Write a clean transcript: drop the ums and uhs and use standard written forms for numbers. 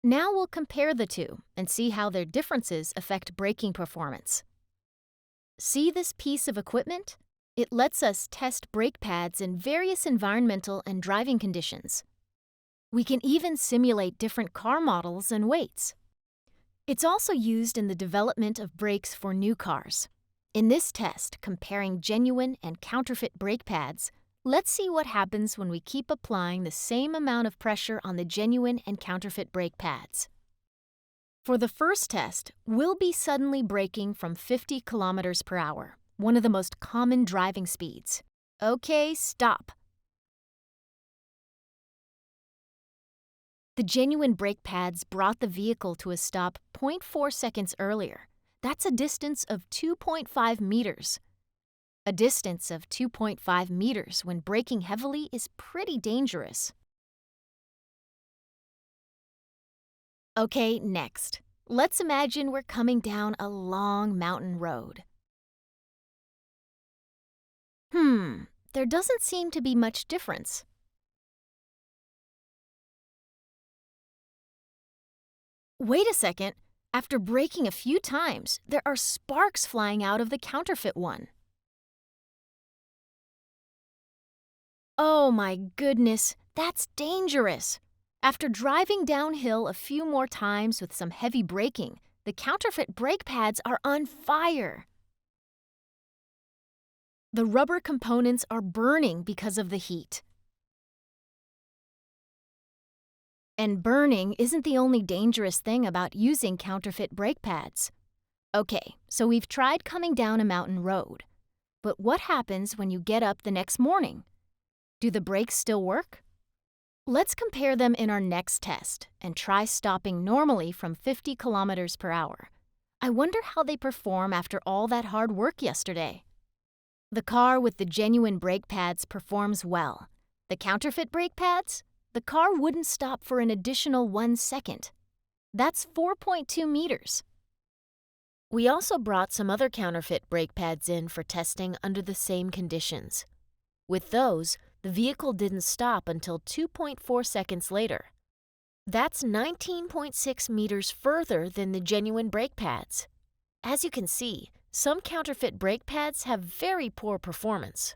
Now we'll compare the two and see how their differences affect braking performance. See this piece of equipment? It lets us test brake pads in various environmental and driving conditions. We can even simulate different car models and weights. It's also used in the development of brakes for new cars. In this test, comparing genuine and counterfeit brake pads, let's see what happens when we keep applying the same amount of pressure on the genuine and counterfeit brake pads. For the first test, we'll be suddenly braking from 50 kilometers per hour, one of the most common driving speeds. Okay, stop. The genuine brake pads brought the vehicle to a stop 0.4 seconds earlier. That's a distance of 2.5 meters. A distance of 2.5 meters when braking heavily is pretty dangerous. Okay, next. Let's imagine we're coming down a long mountain road. There doesn't seem to be much difference. Wait a second. After braking a few times, there are sparks flying out of the counterfeit one. Oh my goodness, that's dangerous. After driving downhill a few more times with some heavy braking, the counterfeit brake pads are on fire. The rubber components are burning because of the heat. And burning isn't the only dangerous thing about using counterfeit brake pads. Okay, so we've tried coming down a mountain road. But what happens when you get up the next morning? Do the brakes still work? Let's compare them in our next test and try stopping normally from 50 kilometers per hour. I wonder how they perform after all that hard work yesterday. The car with the genuine brake pads performs well. The counterfeit brake pads? The car wouldn't stop for an additional 1 second. That's 4.2 meters. We also brought some other counterfeit brake pads in for testing under the same conditions. With those, the vehicle didn't stop until 2.4 seconds later. That's 19.6 meters further than the genuine brake pads. As you can see, some counterfeit brake pads have very poor performance.